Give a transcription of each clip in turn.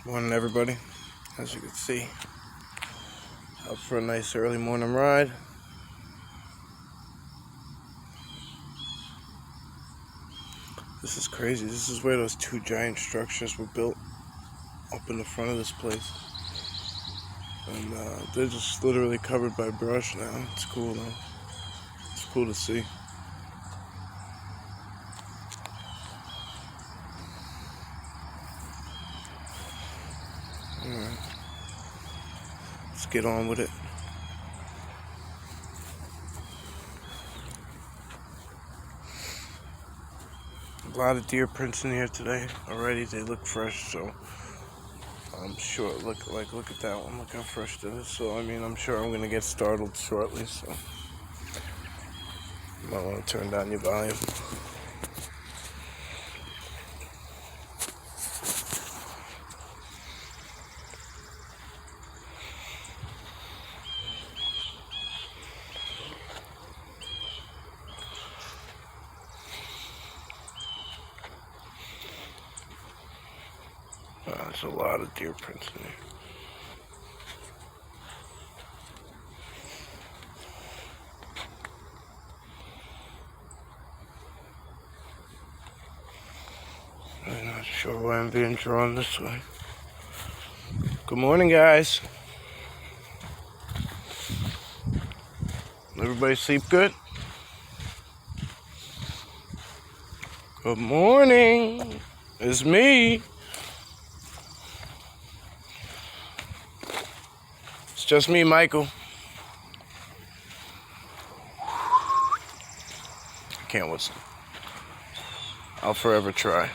Morning, everybody. As you can see, out for a nice early morning ride. This is crazy. This is where those two giant structures were built up in the front of this place, and they're just literally covered by brush now. It's cool though. It's cool to see. Alright, let's get on with it. A lot of deer prints in here today already. They look fresh, so I'm sure. Look at that one. Look how fresh that is. So I'm sure I'm gonna get startled shortly. So you might want to turn down your volume. There's a lot of deer prints in here. I'm not sure why I'm being drawn this way. Good morning, guys. Everybody sleep good? Good morning. It's me. It's just me, Michael. I can't whistle. I'll forever try.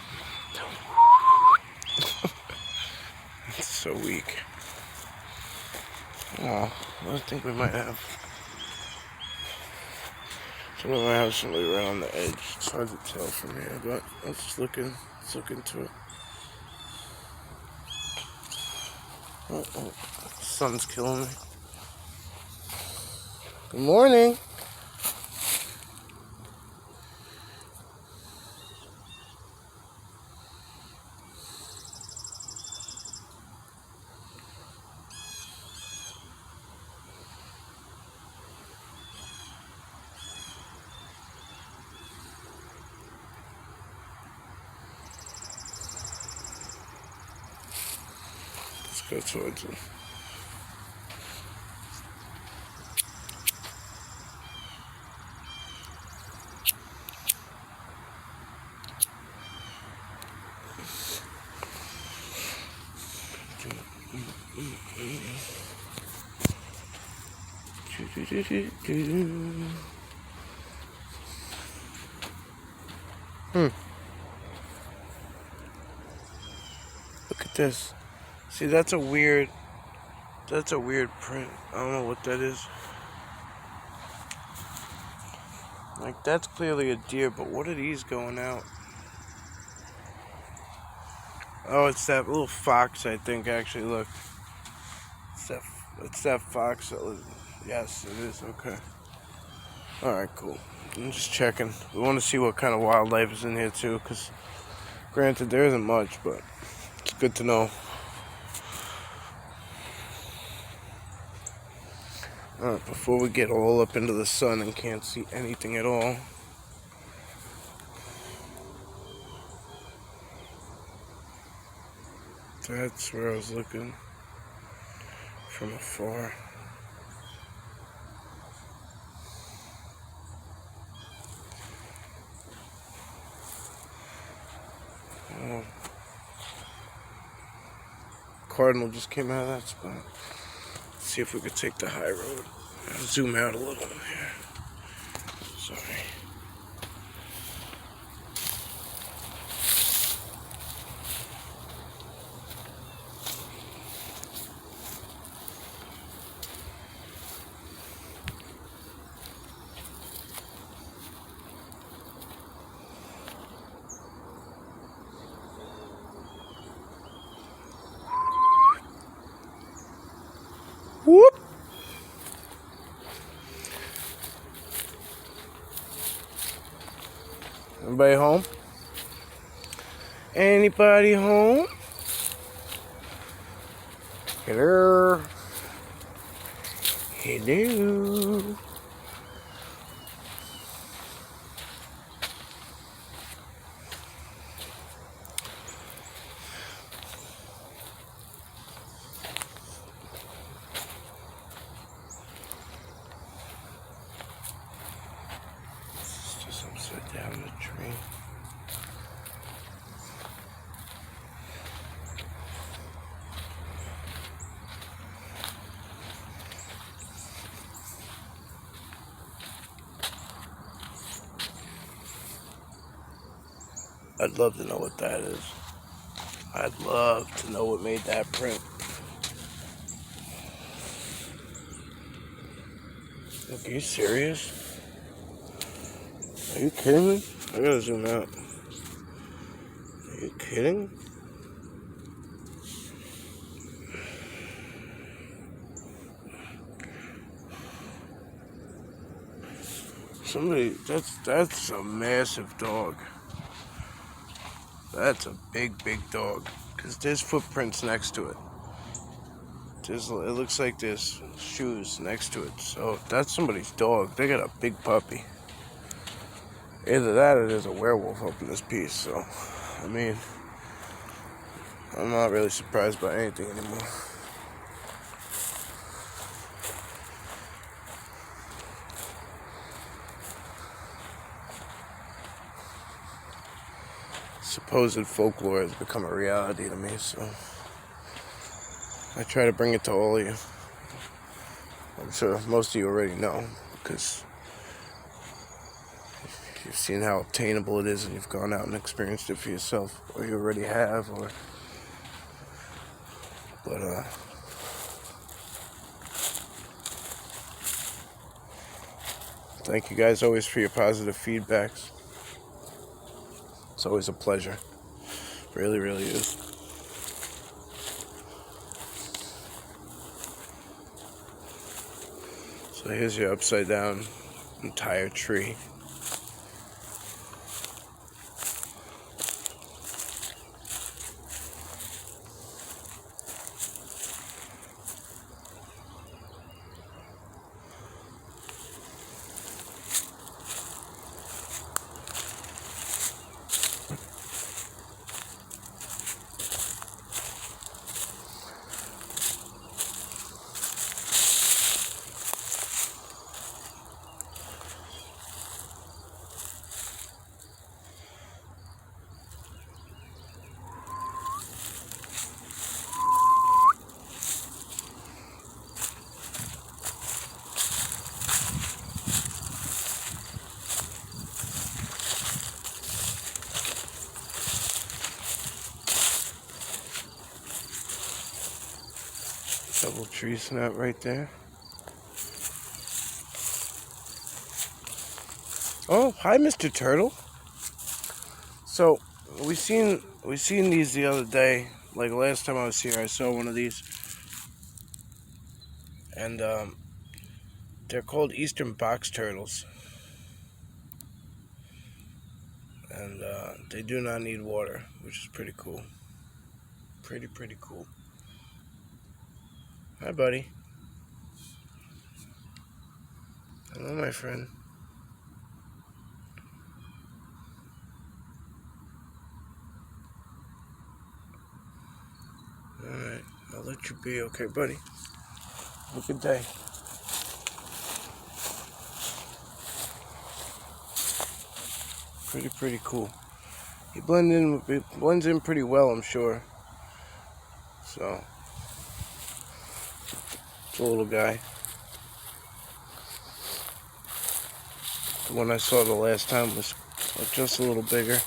It's so weak. Oh, I think we might have somebody right on the edge. It's hard to tell from here, but let's look into it. Oh, the sun's killing me. Good morning. Go towards it. Look at this. See, that's a weird print. I don't know what that is. Like, that's clearly a deer, but what are these going out? Oh, it's that little fox, I think, actually. Look. It's that fox that was... Yes, it is. Okay. Alright, cool. I'm just checking. We want to see what kind of wildlife is in here, too, because granted, there isn't much, but it's good to know. Alright, before we get all up into the sun and can't see anything at all. That's where I was looking from afar. Oh. Cardinal just came out of that spot. Let's see if we could take the high road. I'll zoom out a little here. Sorry. Whoop! Everybody home? Anybody home? Hello. Hello. It's just upside down the tree. I'd love to know what that is. I'd love to know what made that print. Look, are you serious? Are you kidding me? I gotta zoom out. Are you kidding? Somebody, that's a massive dog. That's a big dog. Because there's footprints next to it. It looks like there's shoes next to it. So that's somebody's dog. They got a big puppy. Either that or there's a werewolf up in this piece. So, I mean, I'm not really surprised by anything anymore. Supposed folklore has become a reality to me, so I try to bring it to all of you. I'm sure most of you already know, because you've seen how obtainable it is and you've gone out and experienced it for yourself, or you already have, but thank you guys always for your positive feedbacks. It's always a pleasure. Really, really is. So here's your upside down entire tree. Double tree snap right there. Oh, hi, Mr. Turtle. So we seen these the other day. Like last time I was here, I saw one of these, and they're called eastern box turtles, and they do not need water, which is pretty cool. Pretty cool. Hi, buddy. Hello, my friend. Alright, I'll let you be, okay, buddy? Have a good day. Pretty cool. He blends in pretty well, I'm sure. So, it's a little guy. The one I saw the last time was just a little bigger.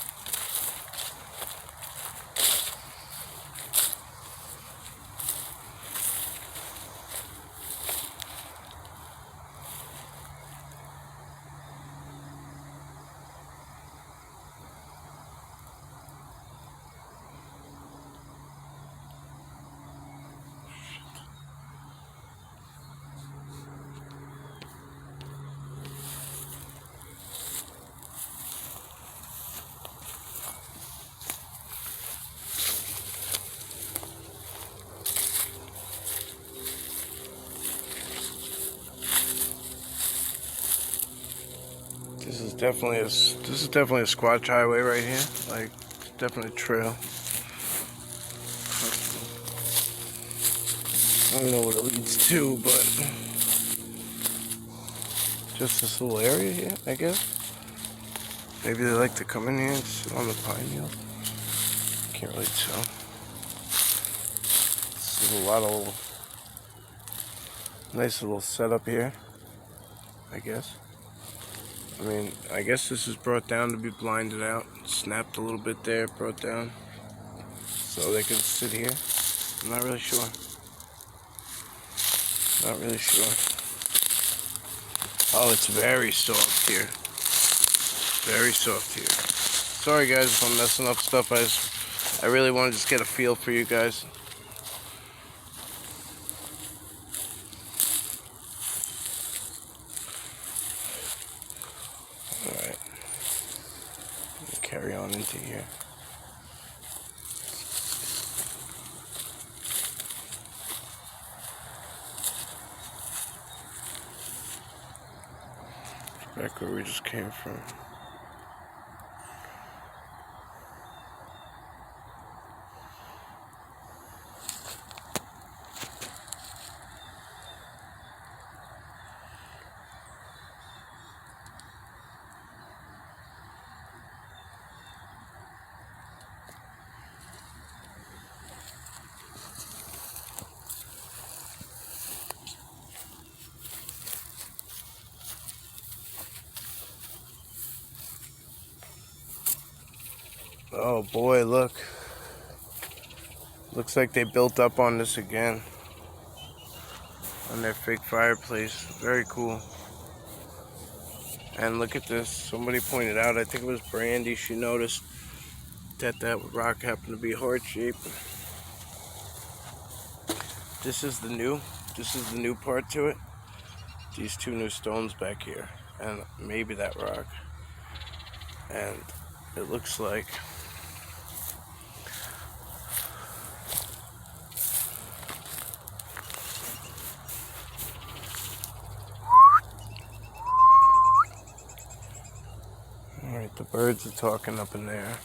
is definitely a squatch highway right here. Like, definitely a trail. I don't know what it leads to, but just this little area here, I guess. Maybe they like to come in here and sit on the pine needles. Can't really tell. This is a lot of nice little setup here, I guess. I mean, I guess this is brought down to be blinded out. Snapped a little bit there, brought down. So they can sit here. I'm not really sure. Not really sure. Oh, it's very soft here. Very soft here. Sorry guys if I'm messing up stuff. I really want to just get a feel for you guys. Alright. Carry on into here. Back where we just came from. Oh boy, look. Looks like they built up on this again. On their fake fireplace. Very cool. And look at this. Somebody pointed out, I think it was Brandy, she noticed that rock happened to be heart-shaped. This is the new part to it. These two new stones back here. And maybe that rock. And it looks like alright, the birds are talking up in there.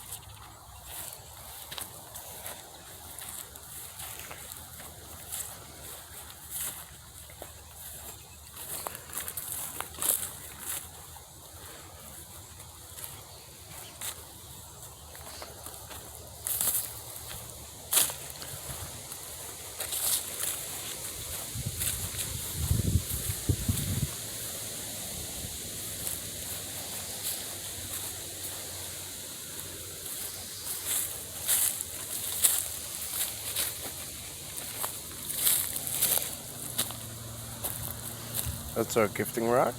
That's our gifting rock.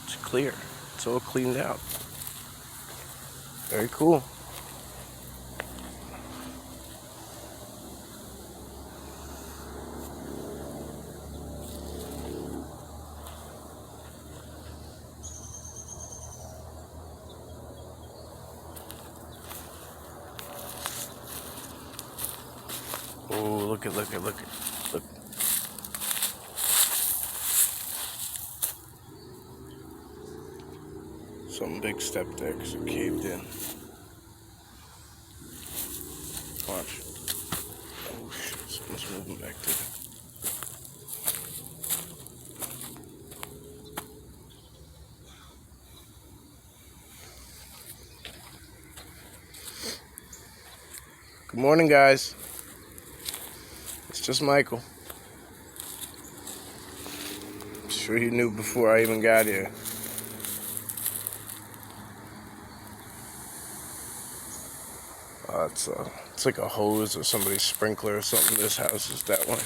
It's clear. It's all cleaned out. Very cool. Oh, look at. Look. Some big step there because it caved in. Watch. Oh shit, something's moving back there. Good morning, guys. It's just Michael. I'm sure he knew before I even got here. It's like a hose or somebody's sprinkler or something. This house is that way.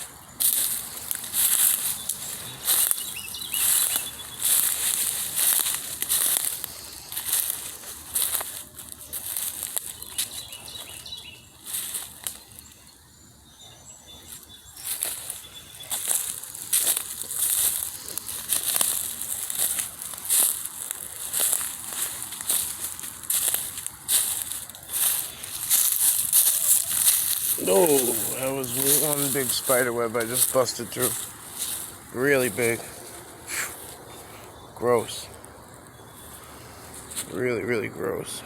Oh, that was one big spider web I just busted through. Really big. Gross. Really, really gross.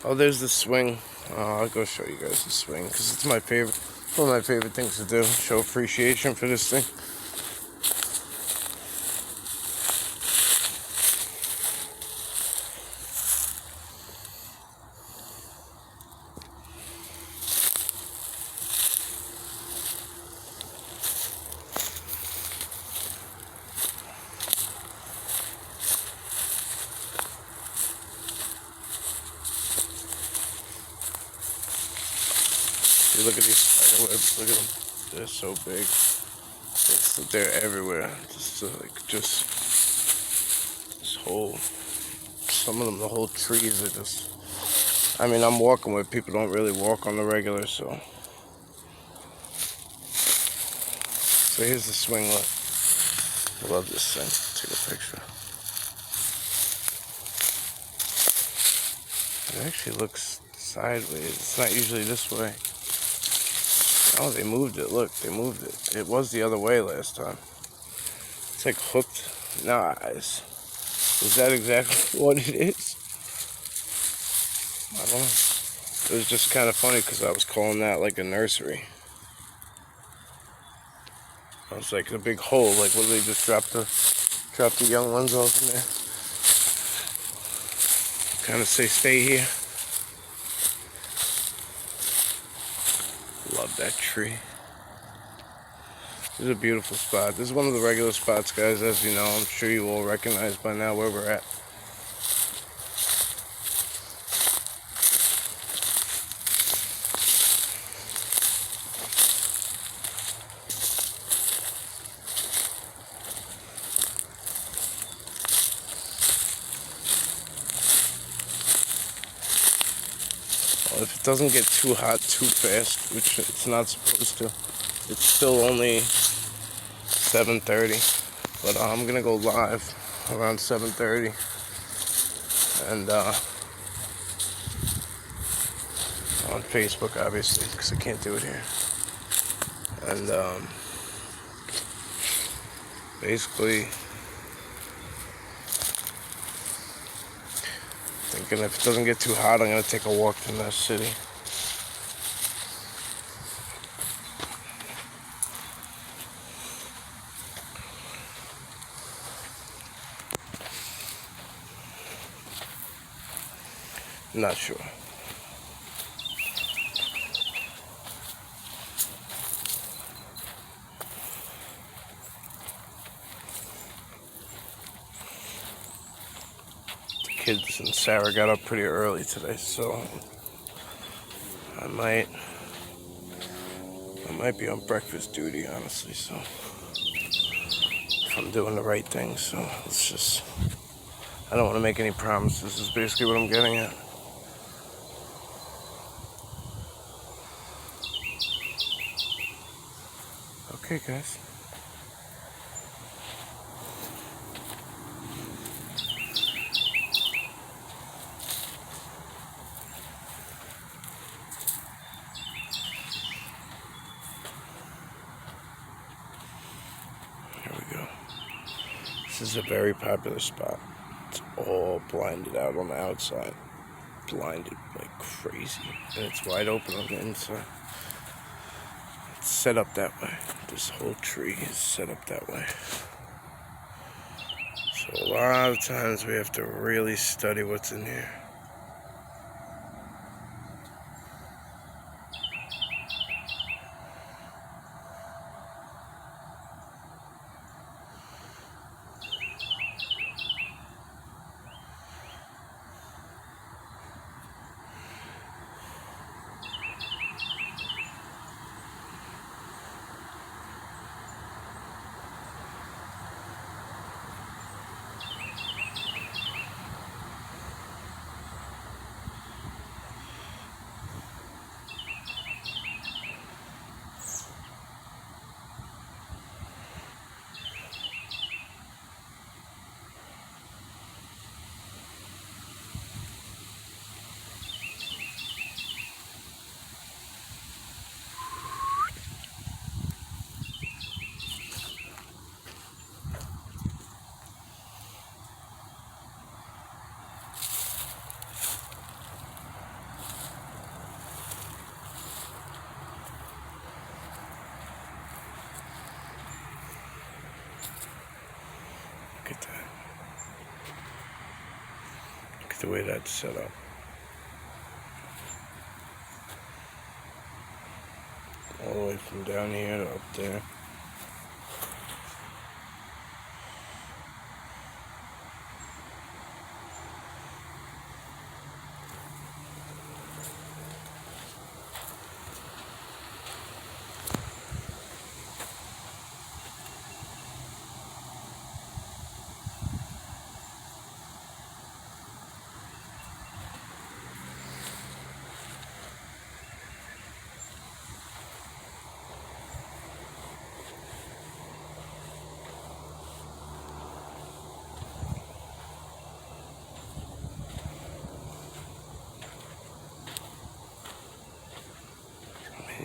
Oh, there's the swing. I'll go show you guys the swing because it's my favorite. One of my favorite things to do. Show appreciation for this thing. See, look at these spider webs. Look at them. They're so big. They're everywhere. Just this whole. Some of them, the whole trees are just. I mean, I'm walking where people don't really walk on the regular, so. So here's the swing. Look. I love this thing. Take a picture. It actually looks sideways. It's not usually this way. Oh, they moved it. Look, they moved it. It was the other way last time. It's like hooked. Nice. Is that exactly what it is? I don't know. It was just kind of funny because I was calling that like a nursery. I was like a big hole. Like, what, they just drop the young ones off in there? Kind of say, stay here. Love that tree. This is a beautiful spot. This is one of the regular spots, guys, as you know. I'm sure you all recognize by now where we're at. Well, if it doesn't get too hot too fast, which it's not supposed to, it's still only 7:30, but I'm gonna go live around 7:30, and on Facebook, obviously, because I can't do it here. And basically, thinking if it doesn't get too hot, I'm gonna take a walk in the city. Not sure. The kids and Sarah got up pretty early today, so I might be on breakfast duty, honestly, so if I'm doing the right thing, so it's just, I don't want to make any promises, is basically what I'm getting at. Okay, guys. Here we go. This is a very popular spot. It's all blinded out on the outside. Blinded like crazy. And it's wide open on the inside. It's set up that way. This whole tree is set up that way. So a lot of times we have to really study what's in here. like the way that's set up. All the way from down here to up there.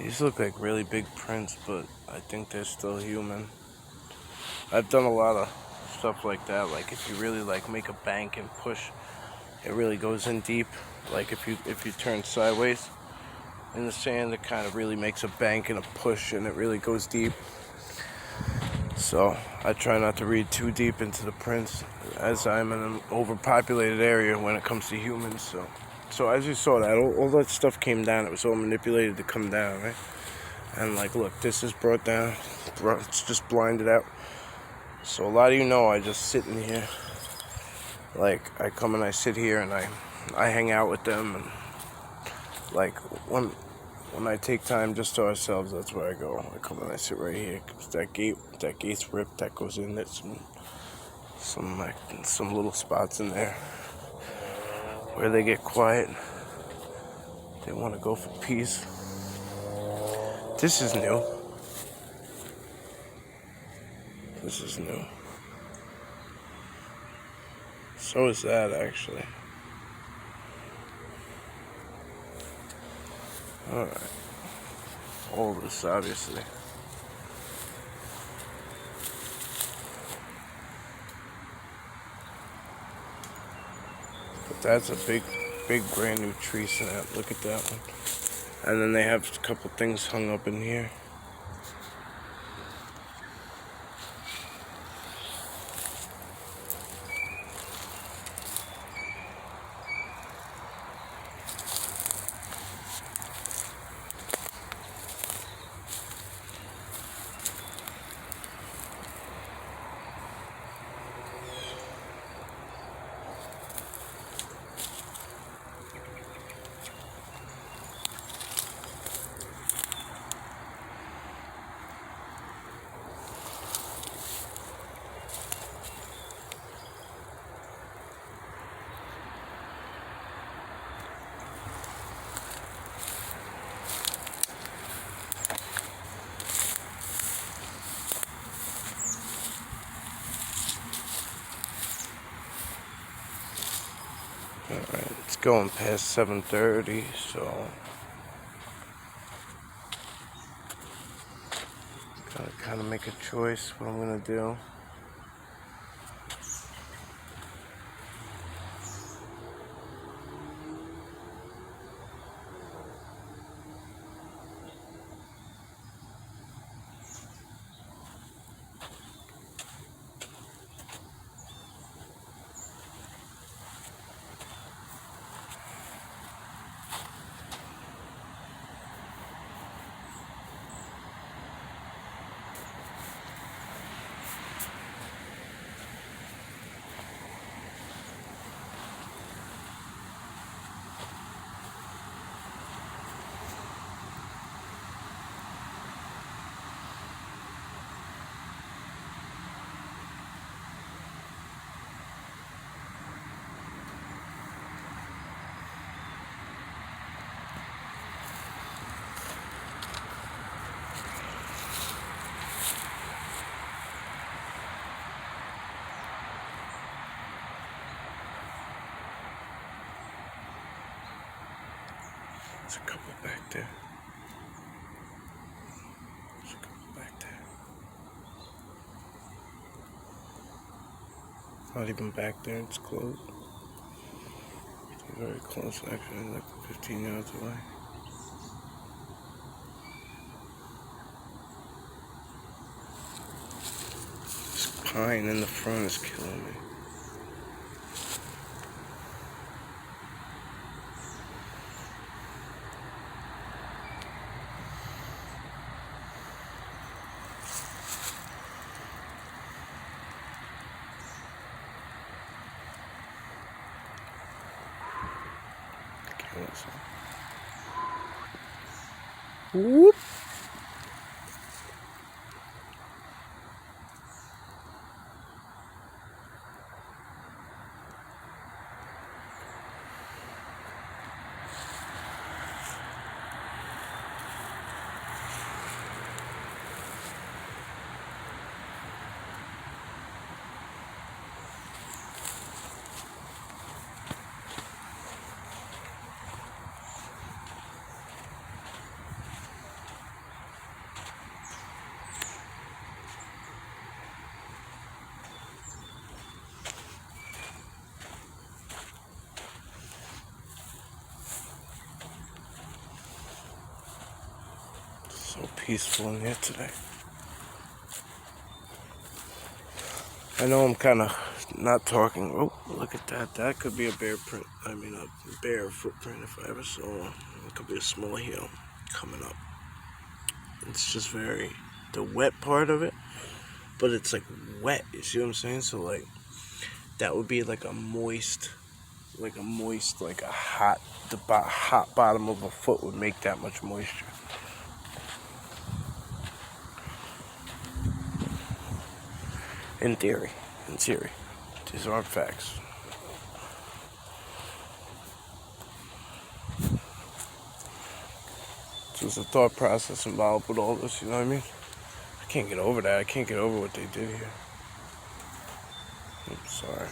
These look like really big prints, but I think they're still human. I've done a lot of stuff like that. Like if you really like make a bank and push, it really goes in deep. Like if you turn sideways in the sand, it kind of really makes a bank and a push, and it really goes deep. So I try not to read too deep into the prints, as I'm in an overpopulated area when it comes to humans. So as you saw that, all that stuff came down. It was all manipulated to come down, right? And like, look, this is brought down. It's just blinded out. So a lot of you know I just sit in here. Like, I come and I sit here and I hang out with them. And like, when I take time just to ourselves, that's where I go. I come and I sit right here. 'Cause that gate's ripped. That goes in. There's some little spots in there where they get quiet. They want to go for peace. This is new. This is new. So is that, actually. Alright. All this, obviously. But that's a big brand new tree snap. Look at that one. And then they have a couple things hung up in here. Alright, it's going past 7:30, so gotta kind of make a choice what I'm gonna do. There's a couple back there. There's a couple back there. Not even back there, it's close. It's very close, actually, like 15 yards away. This pine in the front is killing me. Whoop. So peaceful in here today. I know I'm kind of not talking. Oh, look at that. That could be a bear print. I mean, a bear footprint if I ever saw one. It could be a small heel coming up. It's just the wet part of it, but it's like wet. You see what I'm saying? So like, that would be like a moist, like a hot, hot bottom of a foot would make that much moisture. In theory. These aren't facts. So there's a thought process involved with all this, you know what I mean? I can't get over that. I can't get over what they did here. I'm sorry.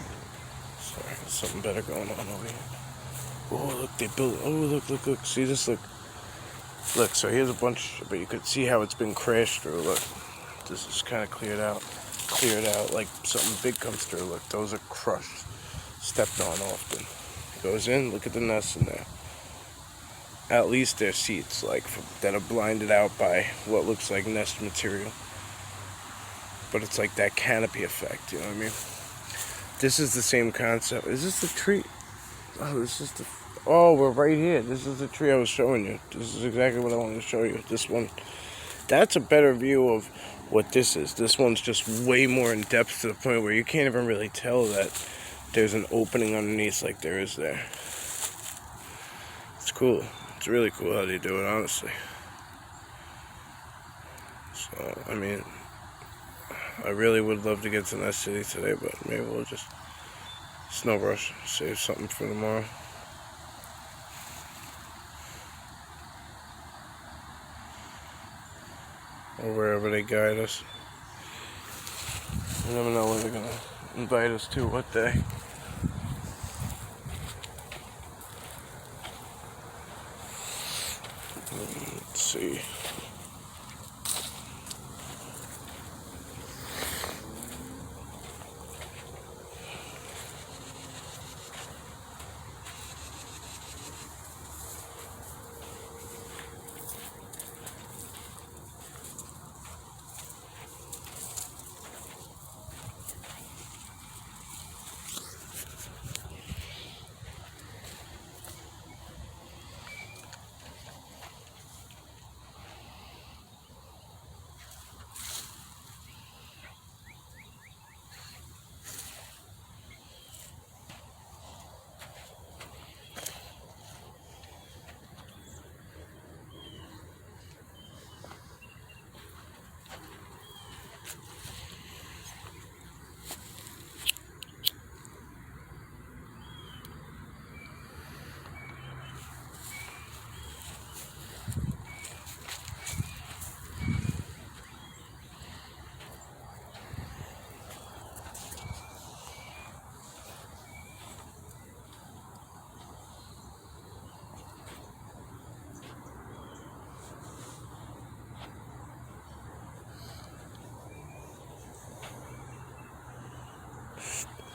There's something better going on over here. Oh, look, they built. Oh, look. See this? Look, so here's a bunch, but you could see how it's been crashed through. Look, this is kind of cleared out, like something big comes through. Look, those are crushed, stepped on often. Goes in, look at the nests in there. At least they're seats, like, that are blinded out by what looks like nest material. But it's like that canopy effect, you know what I mean? This is the same concept. Is this the tree? Oh, this is the... Oh, we're right here. This is the tree I was showing you. This is exactly what I wanted to show you. This one. That's a better view of what this is. This one's just way more in depth to the point where you can't even really tell that there's an opening underneath like there is there. It's cool. It's really cool how they do it, honestly. So, I mean, I really would love to get to Nest City today, but maybe we'll just... It's no rush. Save something for tomorrow. Or wherever they guide us. You never know where they're gonna invite us to, what day. Let's see.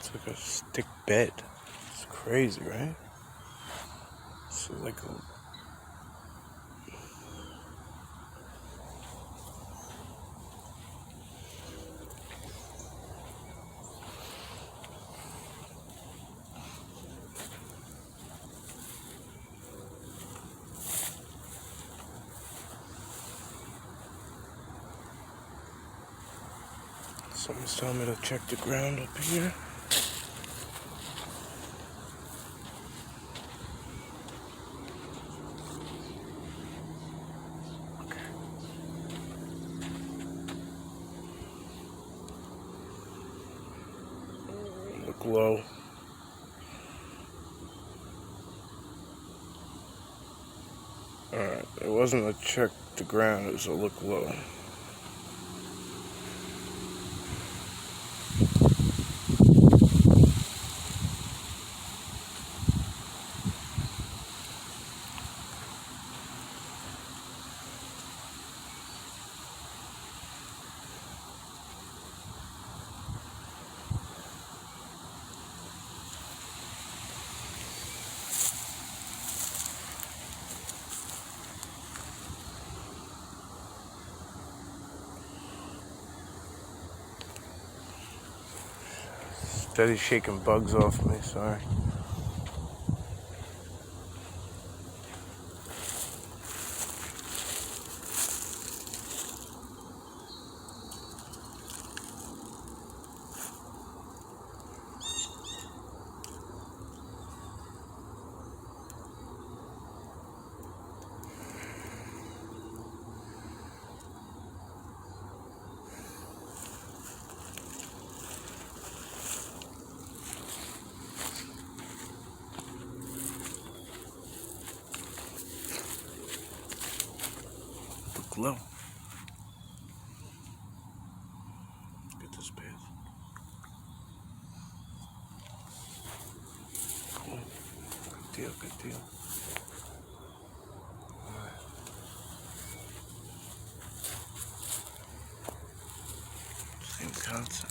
It's like a stick bed. It's crazy, right? It's like a... Someone's telling me to check the ground up here. look low. Alright, it wasn't a check the ground, it was a look low. Steady shaking bugs off me, sorry. Look low. Get this path. Cool. Good deal, good deal. Alright. Same concept.